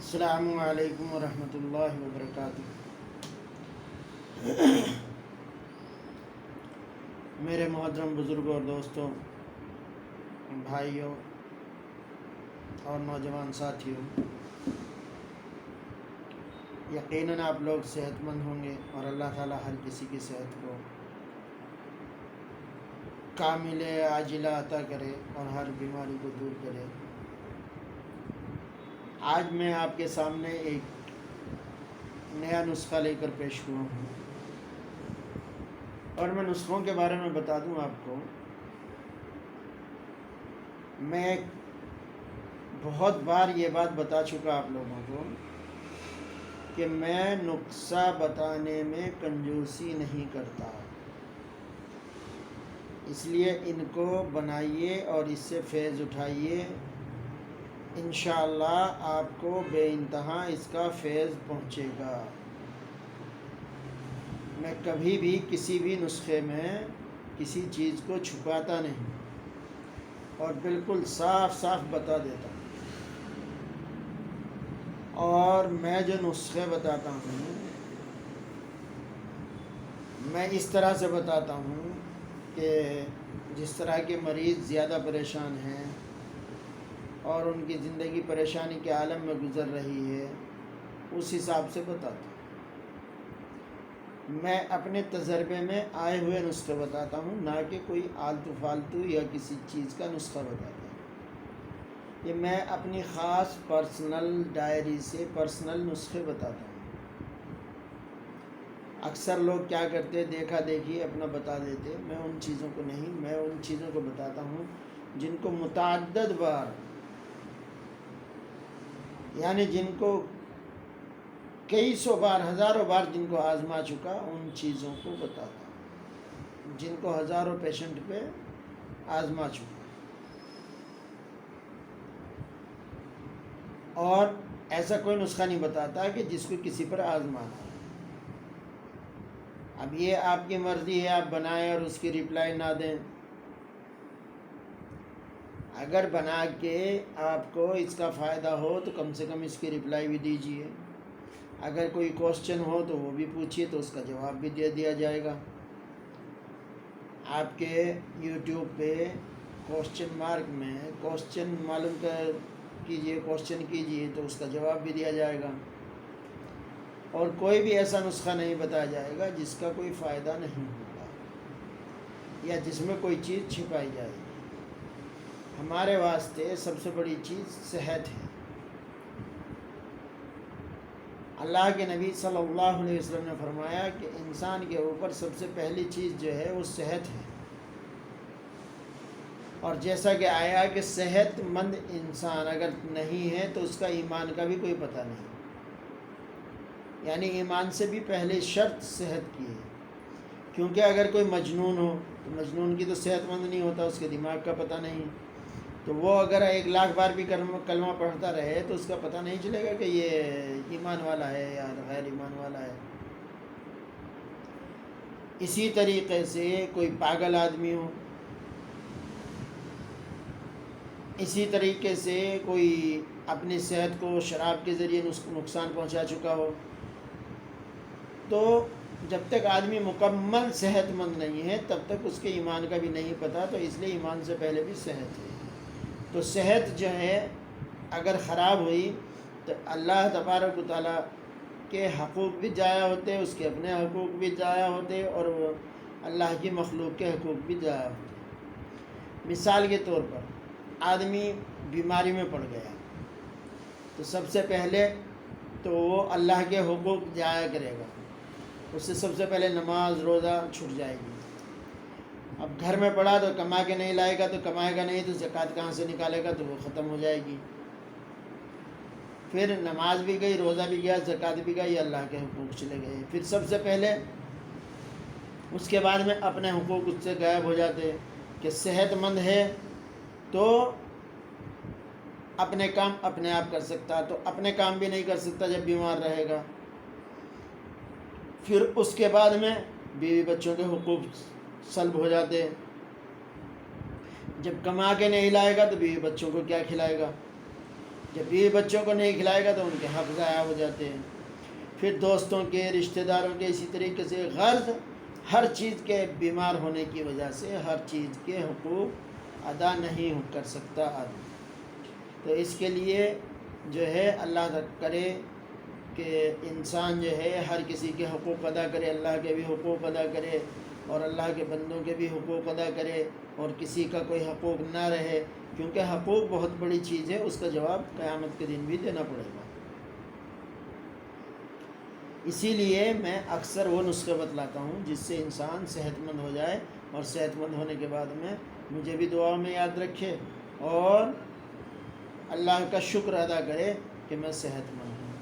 السلام علیکم ورحمۃ اللہ وبرکاتہ۔ میرے محترم بزرگوں اور دوستوں، بھائیوں اور نوجوان ساتھیوں، یقیناً آپ لوگ صحت مند ہوں گے اور اللہ تعالیٰ ہر کسی کی صحت کو کامل عاجلہ عطا کرے اور ہر بیماری کو دور کرے۔ آج میں آپ کے سامنے ایک نیا نسخہ لے کر پیش ہوا ہوں، اور میں نسخوں کے بارے میں بتا دوں آپ کو۔ میں بہت بار یہ بات بتا چکا آپ لوگوں کو کہ میں نسخہ بتانے میں کنجوسی نہیں کرتا، اس لیے ان کو بنائیے اور اس سے فیض اٹھائیے۔ انشاءاللہ آپ کو بے انتہا اس کا فیض پہنچے گا۔ میں کبھی بھی کسی بھی نسخے میں کسی چیز کو چھپاتا نہیں اور بالکل صاف صاف بتا دیتا ہوں۔ اور میں جو نسخے بتاتا ہوں، میں اس طرح سے بتاتا ہوں کہ جس طرح کے مریض زیادہ پریشان ہیں اور ان کی زندگی پریشانی کے عالم میں گزر رہی ہے، اس حساب سے بتاتا ہوں۔ میں اپنے تجربے میں آئے ہوئے نسخے بتاتا ہوں، نہ کہ کوئی آلتو فالتو یا کسی چیز کا نسخہ بتاتا ہوں۔ یہ میں اپنی خاص پرسنل ڈائری سے پرسنل نسخے بتاتا ہوں۔ اکثر لوگ کیا کرتے، دیکھا دیکھی اپنا بتا دیتے۔ میں ان چیزوں کو نہیں، میں ان چیزوں کو بتاتا ہوں جن کو متعدد بار، یعنی جن کو کئی سو بار، ہزاروں بار جن کو آزما چکا، ان چیزوں کو بتاتا ہوں جن کو ہزاروں پیشنٹ پہ آزما چکا۔ اور ایسا کوئی نسخہ نہیں بتاتا کہ جس کو کسی پر آزمانا۔ اب یہ آپ کی مرضی ہے، آپ بنائیں اور اس کی رپلائی نہ دیں۔ اگر بنا کے آپ کو اس کا فائدہ ہو تو کم سے کم اس کی رپلائی بھی دیجیے۔ اگر کوئی کوسچن ہو تو وہ بھی پوچھیے، تو اس کا جواب بھی دے دیا جائے گا۔ آپ کے یوٹیوب پہ کوسچن مارک میں کوسچن معلوم کیجیے، کوسچن کیجیے تو اس کا جواب بھی دیا جائے گا۔ اور کوئی بھی ایسا نسخہ نہیں بتایا جائے گا جس کا کوئی فائدہ نہیں ہوگا یا جس میں کوئی چیز چھپائی جائے گی۔ ہمارے واسطے سب سے بڑی چیز صحت ہے۔ اللہ کے نبی صلی اللہ علیہ وسلم نے فرمایا کہ انسان کے اوپر سب سے پہلی چیز جو ہے وہ صحت ہے۔ اور جیسا کہ آیا کہ صحت مند انسان اگر نہیں ہے تو اس کا ایمان کا بھی کوئی پتہ نہیں، یعنی ایمان سے بھی پہلے شرط صحت کی ہے۔ کیونکہ اگر کوئی مجنون ہو تو مجنون کی تو صحت مند نہیں ہوتا، اس کے دماغ کا پتہ نہیں، تو وہ اگر 1,00,000 بار بھی کلمہ پڑھتا رہے تو اس کا پتہ نہیں چلے گا کہ یہ ایمان والا ہے یا غیر ایمان والا ہے۔ اسی طریقے سے کوئی پاگل آدمی ہو، اسی طریقے سے کوئی اپنی صحت کو شراب کے ذریعے نقصان پہنچا چکا ہو، تو جب تک آدمی مکمل صحت مند نہیں ہے تب تک اس کے ایمان کا بھی نہیں پتہ، تو اس لیے ایمان سے پہلے بھی صحت ہے۔ تو صحت جو ہے اگر خراب ہوئی تو اللہ تبارک و تعالیٰ کے حقوق بھی ضائع ہوتے، اس کے اپنے حقوق بھی ضائع ہوتے، اور اللہ کی مخلوق کے حقوق بھی ضائع ہوتے۔ مثال کے طور پر آدمی بیماری میں پڑ گیا تو سب سے پہلے تو وہ اللہ کے حقوق ضائع کرے گا، اس سے سب سے پہلے نماز روزہ چھوٹ جائے گی۔ اب گھر میں پڑا تو کما کے نہیں لائے گا، تو کمائے گا نہیں تو زکوٰۃ کہاں سے نکالے گا، تو وہ ختم ہو جائے گی۔ پھر نماز بھی گئی، روزہ بھی گیا، زکوٰۃ بھی گئی، اللہ کے حقوق چلے گئے۔ پھر سب سے پہلے اس کے بعد میں اپنے حقوق اس سے غائب ہو جاتے کہ صحت مند ہے تو اپنے کام اپنے آپ کر سکتا، تو اپنے کام بھی نہیں کر سکتا جب بیمار رہے گا۔ پھر اس کے بعد میں بیوی بچوں کے حقوق سلب ہو جاتے، جب کما کے نہیں لائے گا تو بیوی بچوں کو کیا کھلائے گا۔ جب بیوی بچوں کو نہیں کھلائے گا تو ان کے حق ضائع ہو جاتے ہیں. پھر دوستوں کے، رشتہ داروں کے، اسی طریقے سے غرض ہر چیز کے بیمار ہونے کی وجہ سے ہر چیز کے حقوق ادا نہیں کر سکتا آدمی. تو اس کے لیے جو ہے اللہ کرے کہ انسان جو ہے ہر کسی کے حقوق ادا کرے، اللہ کے بھی حقوق ادا کرے اور اللہ کے بندوں کے بھی حقوق ادا کرے، اور کسی کا کوئی حقوق نہ رہے، کیونکہ حقوق بہت بڑی چیز ہے، اس کا جواب قیامت کے دن بھی دینا پڑے گا. اسی لیے میں اکثر وہ نسخے بتلاتا ہوں جس سے انسان صحت مند ہو جائے، اور صحت مند ہونے کے بعد میں مجھے بھی دعا میں یاد رکھے اور اللہ کا شکر ادا کرے کہ میں صحت مند ہوں.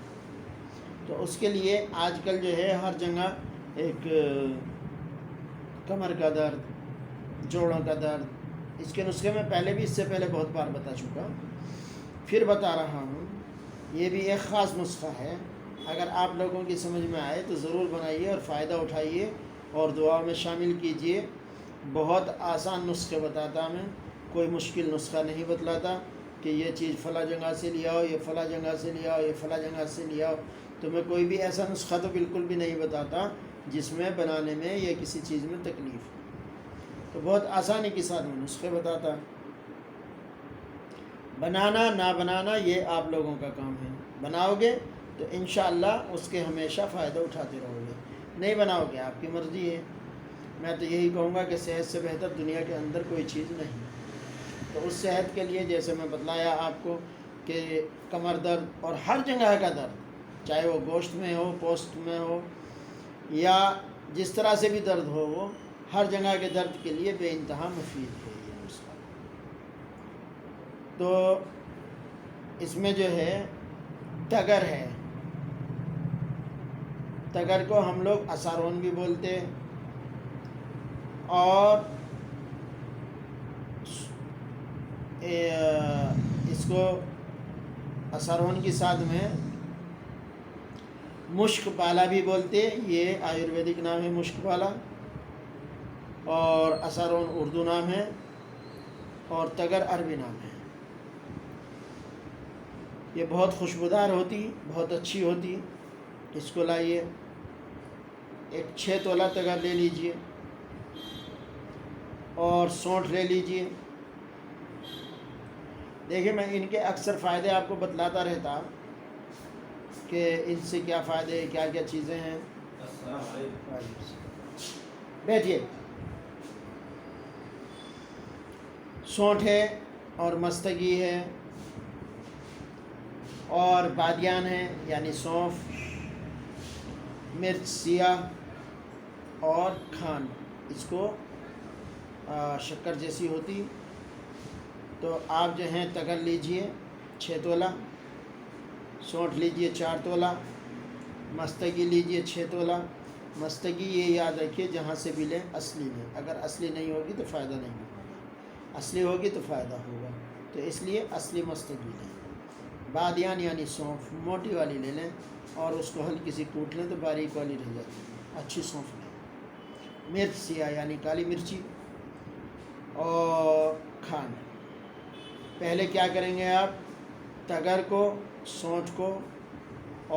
تو اس کے لیے آج کل جو ہے ہر جگہ ایک کمر کا درد، جوڑوں کا درد، اس کے نسخے میں پہلے بھی اس سے پہلے بہت بار بتا چکا، پھر بتا رہا ہوں. یہ بھی ایک خاص نسخہ ہے، اگر آپ لوگوں کی سمجھ میں آئے تو ضرور بنائیے اور فائدہ اٹھائیے اور دعا میں شامل کیجئے. بہت آسان نسخے بتاتا میں، کوئی مشکل نسخہ نہیں بتلاتا کہ یہ چیز فلاں جگہ سے لے آؤ، یہ فلاں جگہ سے لے آؤ، یہ فلاں جگہ سے لے آؤ. تو میں کوئی بھی ایسا نسخہ تو بالکل بھی نہیں بتاتا جس میں بنانے میں یا کسی چیز میں تکلیف ہو. تو بہت آسانی کے ساتھ میں نسخے بتاتا. بنانا نہ بنانا یہ آپ لوگوں کا کام ہے. بناؤ گے تو انشاءاللہ اس کے ہمیشہ فائدہ اٹھاتے رہو گے، نہیں بناؤ گے آپ کی مرضی ہے. میں تو یہی کہوں گا کہ صحت سے بہتر دنیا کے اندر کوئی چیز نہیں. تو اس صحت کے لیے جیسے میں بتلایا آپ کو کہ کمر درد اور ہر جگہ کا درد، چاہے وہ گوشت میں ہو، پوسٹ میں ہو، یا جس طرح سے بھی درد ہو، وہ ہر جگہ کے درد کے لیے بے انتہا مفید ہے یہ نسخہ. تو اس میں جو ہے تگر ہے، تگر کو ہم لوگ اسارون بھی بولتے، اور اس کو اسارون کے ساتھ میں مشک بالا بھی بولتے. یہ آیورویدک نام ہے مشک بالا، اور اسارون اردو نام ہے، اور تگر عربی نام ہے. یہ بہت خوشبودار ہوتی، بہت اچھی ہوتی. اس کو لائیے، ایک 6 تولہ تگر لے لیجئے اور سونٹھ لے لیجئے. دیکھیں میں ان کے اکثر فائدے آپ کو بتلاتا رہتا کہ ان سے کیا فائدے، کیا کیا چیزیں ہیں. بیٹھیے. سونٹھ ہے اور مستگی ہے اور بادیان ہے یعنی سونف، مرچ سیاہ اور کھانڈ. اس کو شکر جیسی ہوتی. تو آپ جو ہیں تگر لیجئے 6 تولہ، سونٹھ لیجئے 4 تولہ، مستگی لیجئے 6 تولہ. مستگی یہ یاد رکھیے جہاں سے بھی لیں اصلی میں، اگر اصلی نہیں ہوگی تو فائدہ نہیں ہوگا، اصلی ہوگی تو فائدہ ہوگا. تو اس لیے اصلی مستگی لیں. بادیان یعنی سونف موٹی والی لے لیں اور اس کو ہلکی سی کوٹ لیں تو باریک والی رہ جاتی ہے، اچھی سونف لیں. مرچ سیاہ یعنی کالی مرچی اور کھانڈ. پہلے کیا کریں گے آپ؟ تگر کو، سونٹھ کو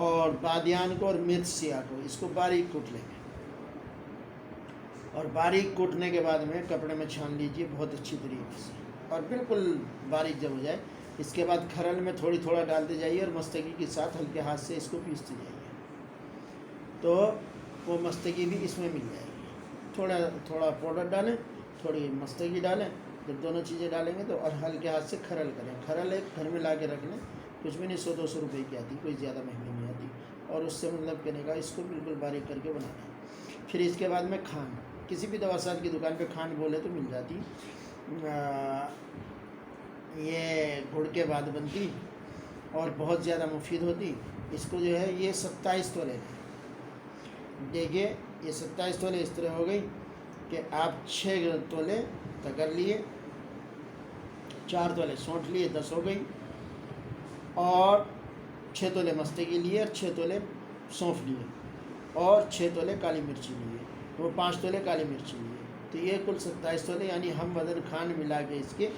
اور بادیان کو اور مرچ سیاہ کو، اس کو باریک کوٹ لیں گے. اور باریک کوٹنے کے بعد میں کپڑے میں چھان لیجئے بہت اچھی طریقے سے، اور بالکل باریک جب ہو جائے اس کے بعد کھرل میں تھوڑی تھوڑا ڈالتے جائیے اور مستگی کے ساتھ ہلکے ہاتھ سے اس کو پیستے جائیے. تو وہ مستگی بھی اس میں مل جائے گی. تھوڑا تھوڑا پاؤڈر ڈالیں، تھوڑی مستگی ڈالیں. جب دونوں چیزیں ڈالیں گے تو اور ہلکے ہاتھ سے کھرل کریں. کھرل ایک گھر میں لا کے رکھ لیں، کچھ بھی نہیں، 100-200 روپے کی آتی، کوئی زیادہ مہنگی نہیں آتی. اور اس سے مطلب کرنے کا اس کو بالکل باریک کر کے بنانا ہے. پھر اس کے بعد میں کھانڈ، کسی بھی دواسات کی دکان پہ کھانڈ بولے تو مل جاتی. یہ گڑ کے بعد بنتی اور بہت زیادہ مفید ہوتی. اس کو جو ہے یہ 27 تولے ہیں. دیکھیے یہ 27 تولے اس طرح ہو گئی کہ آپ 6 تولے تگر لیے، 4 تولے سونٹھ لیے، 10 ہو گئی، اور 6 تولے مستگی لیے اور 6 تولے سونف لیے اور 6 تولے کالی مرچی لیے، وہ 5 تولے کالی مرچی لیے. تو یہ کل 27 تولے یعنی ہم وزن کھانڈ ملا کے اس کے،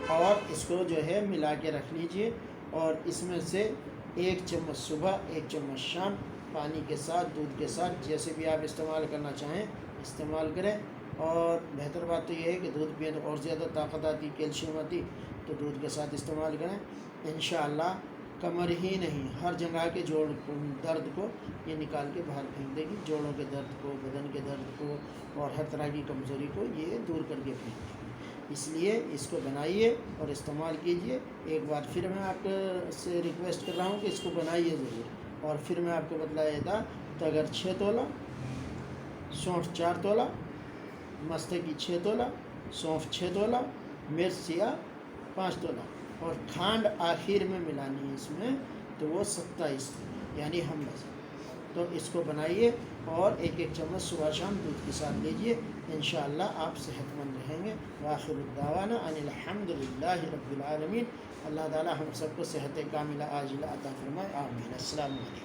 اور اس کو جو ہے ملا کے رکھ لیجئے. اور اس میں سے 1 چمچ صبح 1 چمچ شام پانی کے ساتھ دودھ کے ساتھ جیسے بھی آپ استعمال کرنا چاہیں استعمال کریں۔ اور بہتر بات تو یہ ہے کہ دودھ پئیں تو اور زیادہ طاقت آتی، کیلشیم آتی، تو دودھ کے ساتھ استعمال کریں انشاءاللہ۔ کمر ہی نہیں ہر جگہ کے جوڑ درد کو یہ نکال کے باہر پھینک دے گی، جوڑوں کے درد کو، بدن کے درد کو اور ہر طرح کی کمزوری کو یہ دور کر کے پھینک دے گی۔ اس لیے اس کو بنائیے اور استعمال کیجئے۔ ایک بار پھر میں آپ سے ریکویسٹ کر رہا ہوں کہ اس کو بنائیے ضرور۔ اور پھر میں آپ کو بتلایا دیتا تگر 6 تولہ، سونف 4 تولہ، مستے کی 6 تولہ، سونف 6 تولہ، مرچ سیاہ 5 تولہ اور کھانڈ آخر میں ملانی ہے اس میں تو وہ 27 یعنی ہم وزن۔ تو اس کو بنائیے اور 1 چمچ صبح شام دودھ کے ساتھ لیجئے، انشاءاللہ آپ صحت مند رہیں گے۔ وآخر الدعوانا ان الحمدللہ رب العالمین۔ اللہ تعالی ہم سب کو صحت کاملہ عاجلہ عطا فرمائے، آمین۔ السلام علیکم۔